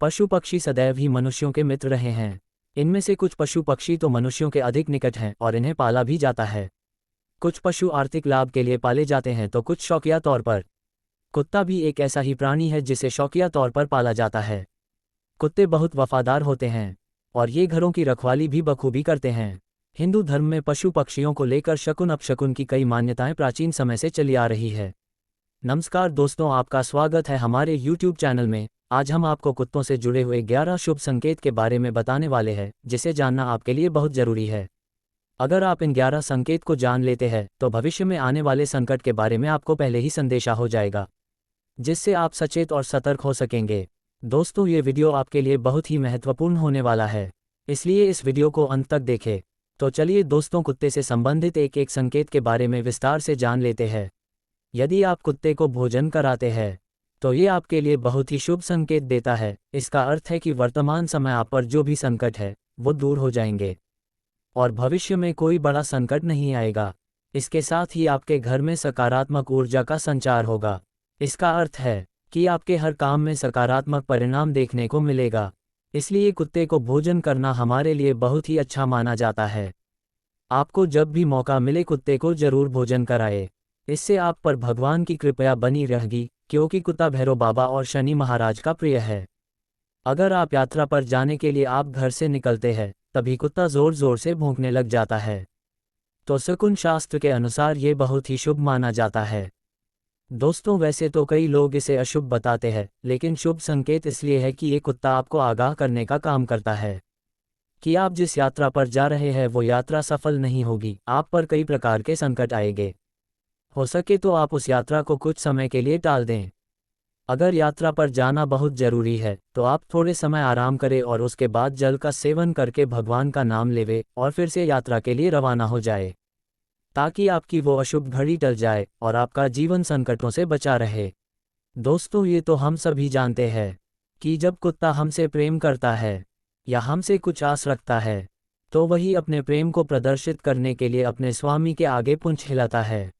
पशु पक्षी सदैव ही मनुष्यों के मित्र रहे हैं। इनमें से कुछ पशु पक्षी तो मनुष्यों के अधिक निकट हैं और इन्हें पाला भी जाता है। कुछ पशु आर्थिक लाभ के लिए पाले जाते हैं तो कुछ शौकिया तौर पर। कुत्ता भी एक ऐसा ही प्राणी है जिसे शौकिया तौर पर पाला जाता है। कुत्ते बहुत वफादार होते हैं और ये घरों की रखवाली भी बखूबी करते हैं। हिंदू धर्म में पशु पक्षियों को लेकर शकुन अपशकुन की कई मान्यताएं प्राचीन समय से चली आ रही है। नमस्कार दोस्तों, आपका स्वागत है हमारे YouTube चैनल में। आज हम आपको कुत्तों से जुड़े हुए 11 शुभ संकेत के बारे में बताने वाले हैं, जिसे जानना आपके लिए बहुत जरूरी है। अगर आप इन 11 संकेत को जान लेते हैं तो भविष्य में आने वाले संकट के बारे में आपको पहले ही संदेशा हो जाएगा, जिससे आप सचेत और सतर्क हो सकेंगे। दोस्तों, ये वीडियो आपके लिए बहुत ही महत्वपूर्ण होने वाला है, इसलिए इस वीडियो को अंत तक देखें। तो चलिए दोस्तों, कुत्ते से संबंधित एक एक संकेत के बारे में विस्तार से जान लेते हैं। यदि आप कुत्ते को भोजन कराते हैं तो ये आपके लिए बहुत ही शुभ संकेत देता है। इसका अर्थ है कि वर्तमान समय आप पर जो भी संकट है वो दूर हो जाएंगे और भविष्य में कोई बड़ा संकट नहीं आएगा। इसके साथ ही आपके घर में सकारात्मक ऊर्जा का संचार होगा। इसका अर्थ है कि आपके हर काम में सकारात्मक परिणाम देखने को मिलेगा। इसलिए कुत्ते को भोजन करना हमारे लिए बहुत ही अच्छा माना जाता है। आपको जब भी मौका मिले कुत्ते को जरूर भोजन कराए। इससे आप पर भगवान की कृपा बनी रहेगी, क्योंकि कुत्ता भैरव बाबा और शनि महाराज का प्रिय है। अगर आप यात्रा पर जाने के लिए आप घर से निकलते हैं तभी कुत्ता जोर जोर से भौंकने लग जाता है तो शकुन शास्त्र के अनुसार ये बहुत ही शुभ माना जाता है। दोस्तों, वैसे तो कई लोग इसे अशुभ बताते हैं, लेकिन शुभ संकेत इसलिए है कि ये कुत्ता आपको आगाह करने का काम करता है कि आप जिस यात्रा पर जा रहे हैं वो यात्रा सफल नहीं होगी। आप पर कई प्रकार के संकट आएंगे। हो सके तो आप उस यात्रा को कुछ समय के लिए टाल दें। अगर यात्रा पर जाना बहुत जरूरी है तो आप थोड़े समय आराम करें और उसके बाद जल का सेवन करके भगवान का नाम लेवे और फिर से यात्रा के लिए रवाना हो जाए, ताकि आपकी वो अशुभ घड़ी टल जाए और आपका जीवन संकटों से बचा रहे। दोस्तों, ये तो हम सभी जानते हैं कि जब कुत्ता हमसे प्रेम करता है या हमसे कुछ आस रखता है तो वही अपने प्रेम को प्रदर्शित करने के लिए अपने स्वामी के आगे पूंछ हिलाता है।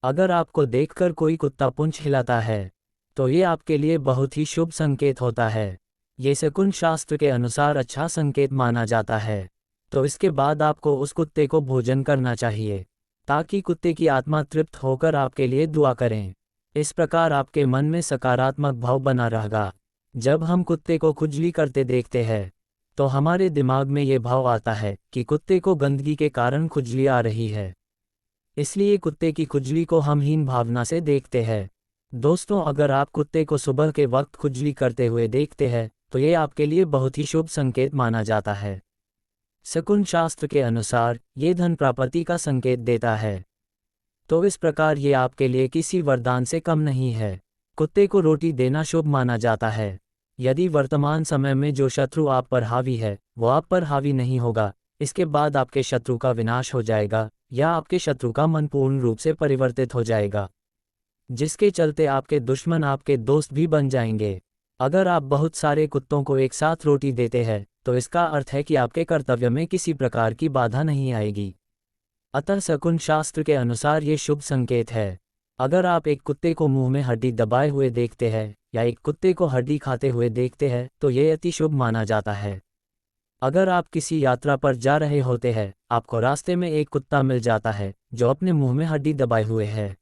अगर आपको देखकर कोई कुत्ता पूंछ हिलाता है तो ये आपके लिए बहुत ही शुभ संकेत होता है। ये शकुन शास्त्र के अनुसार अच्छा संकेत माना जाता है। तो इसके बाद आपको उस कुत्ते को भोजन करना चाहिए, ताकि कुत्ते की आत्मा तृप्त होकर आपके लिए दुआ करें। इस प्रकार आपके मन में सकारात्मक भाव बना रहेगा। जब हम कुत्ते को खुजली करते देखते हैं तो हमारे दिमाग में ये भाव आता है कि कुत्ते को गंदगी के कारण खुजली आ रही है, इसलिए कुत्ते की खुजली को हम हीन भावना से देखते हैं। दोस्तों, अगर आप कुत्ते को सुबह के वक्त खुजली करते हुए देखते हैं तो ये आपके लिए बहुत ही शुभ संकेत माना जाता है। शकुन शास्त्र के अनुसार ये धन प्राप्ति का संकेत देता है। तो इस प्रकार ये आपके लिए किसी वरदान से कम नहीं है। कुत्ते को रोटी देना शुभ माना जाता है। यदि वर्तमान समय में जो शत्रु आप पर हावी है वो आप पर हावी नहीं होगा, इसके बाद आपके शत्रु का विनाश हो जाएगा या आपके शत्रु का मन पूर्ण रूप से परिवर्तित हो जाएगा, जिसके चलते आपके दुश्मन आपके दोस्त भी बन जाएंगे। अगर आप बहुत सारे कुत्तों को एक साथ रोटी देते हैं तो इसका अर्थ है कि आपके कर्तव्य में किसी प्रकार की बाधा नहीं आएगी। अतः शकुन शास्त्र के अनुसार ये शुभ संकेत है। अगर आप एक कुत्ते को मुंह में हड्डी दबाए हुए देखते हैं या एक कुत्ते को हड्डी खाते हुए देखते हैं तो ये अति शुभ माना जाता है। अगर आप किसी यात्रा पर जा रहे होते हैं, आपको रास्ते में एक कुत्ता मिल जाता है जो अपने मुंह में हड्डी दबाए हुए है,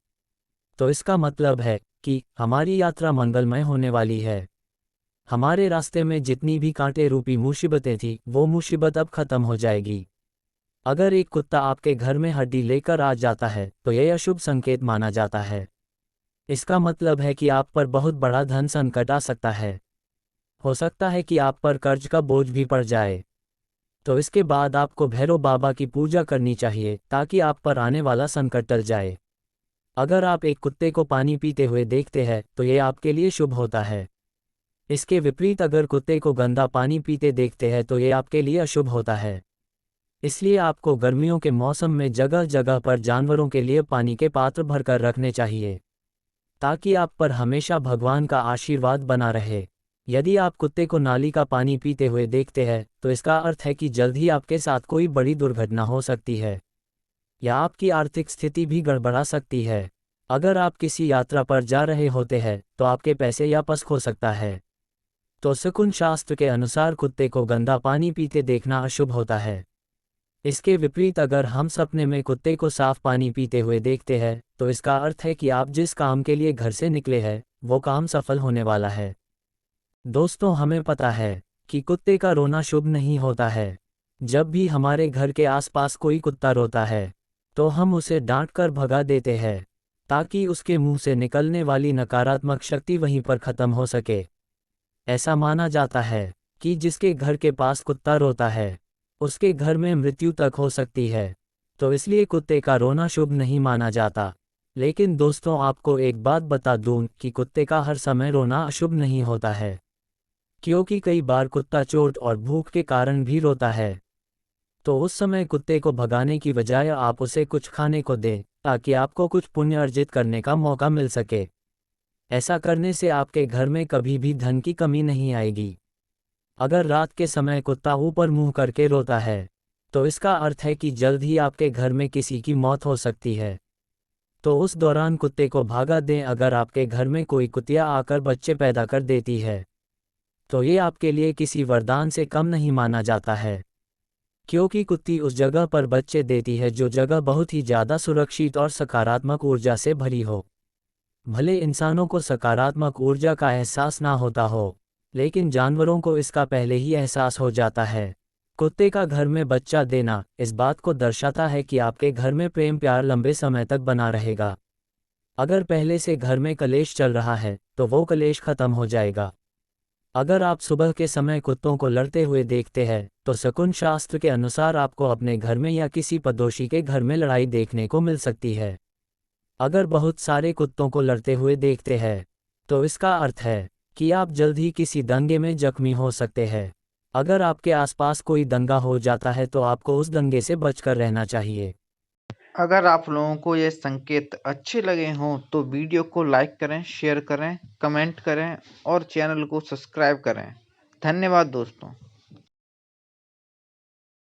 तो इसका मतलब है कि हमारी यात्रा मंगलमय होने वाली है। हमारे रास्ते में जितनी भी कांटे रूपी मुसीबतें थी वो मुसीबत अब खत्म हो जाएगी। अगर एक कुत्ता आपके घर में हड्डी लेकर आ जाता है तो यह अशुभ संकेत माना जाता है। इसका मतलब है कि आप पर बहुत बड़ा धन संकट आ सकता है। हो सकता है कि आप पर कर्ज का बोझ भी पड़ जाए। तो इसके बाद आपको भैरव बाबा की पूजा करनी चाहिए ताकि आप पर आने वाला संकट टल जाए। अगर आप एक कुत्ते को पानी पीते हुए देखते हैं तो ये आपके लिए शुभ होता है। इसके विपरीत अगर कुत्ते को गंदा पानी पीते देखते हैं तो ये आपके लिए अशुभ होता है। इसलिए आपको गर्मियों के मौसम में जगह जगह पर जानवरों के लिए पानी के पात्र भरकर रखने चाहिए, ताकि आप पर हमेशा भगवान का आशीर्वाद बना रहे। यदि आप कुत्ते को नाली का पानी पीते हुए देखते हैं तो इसका अर्थ है कि जल्द ही आपके साथ कोई बड़ी दुर्घटना हो सकती है या आपकी आर्थिक स्थिति भी गड़बड़ा सकती है। अगर आप किसी यात्रा पर जा रहे होते हैं तो आपके पैसे या पस खो सकता है। तो शकुन शास्त्र के अनुसार कुत्ते को गंदा पानी पीते देखना अशुभ होता है। इसके विपरीत अगर हम सपने में कुत्ते को साफ पानी पीते हुए देखते हैं तो इसका अर्थ है कि आप जिस काम के लिए घर से निकले हैं वो काम सफल होने वाला है। दोस्तों, हमें पता है कि कुत्ते का रोना शुभ नहीं होता है। जब भी हमारे घर के आसपास कोई कुत्ता रोता है तो हम उसे डांटकर भगा देते हैं ताकि उसके मुंह से निकलने वाली नकारात्मक शक्ति वहीं पर खत्म हो सके। ऐसा माना जाता है कि जिसके घर के पास कुत्ता रोता है उसके घर में मृत्यु तक हो सकती है, तो इसलिए कुत्ते का रोना शुभ नहीं माना जाता। लेकिन दोस्तों, आपको एक बात बता दूं कि कुत्ते का हर समय रोना अशुभ नहीं होता है, क्योंकि कई बार कुत्ता चोट और भूख के कारण भी रोता है। तो उस समय कुत्ते को भगाने की बजाय आप उसे कुछ खाने को दें ताकि आपको कुछ पुण्य अर्जित करने का मौका मिल सके। ऐसा करने से आपके घर में कभी भी धन की कमी नहीं आएगी। अगर रात के समय कुत्ता ऊपर मुंह करके रोता है तो इसका अर्थ है कि जल्द ही आपके घर में किसी की मौत हो सकती है, तो उस दौरान कुत्ते को भागा दें। अगर आपके घर में कोई कुतिया आकर बच्चे पैदा कर देती है तो ये आपके लिए किसी वरदान से कम नहीं माना जाता है, क्योंकि कुत्ती उस जगह पर बच्चे देती है जो जगह बहुत ही ज़्यादा सुरक्षित और सकारात्मक ऊर्जा से भरी हो। भले इंसानों को सकारात्मक ऊर्जा का एहसास ना होता हो, लेकिन जानवरों को इसका पहले ही एहसास हो जाता है। कुत्ते का घर में बच्चा देना इस बात को दर्शाता है कि आपके घर में प्रेम प्यार लंबे समय तक बना रहेगा। अगर पहले से घर में कलेश चल रहा है तो वो कलेश खत्म हो जाएगा। अगर आप सुबह के समय कुत्तों को लड़ते हुए देखते हैं तो शकुन शास्त्र के अनुसार आपको अपने घर में या किसी पड़ोसी के घर में लड़ाई देखने को मिल सकती है। अगर बहुत सारे कुत्तों को लड़ते हुए देखते हैं तो इसका अर्थ है कि आप जल्द ही किसी दंगे में जख्मी हो सकते हैं। अगर आपके आसपास कोई दंगा हो जाता है तो आपको उस दंगे से बचकर रहना चाहिए। अगर आप लोगों को ये संकेत अच्छे लगे हों तो वीडियो को लाइक करें, शेयर करें, कमेंट करें और चैनल को सब्सक्राइब करें। धन्यवाद दोस्तों।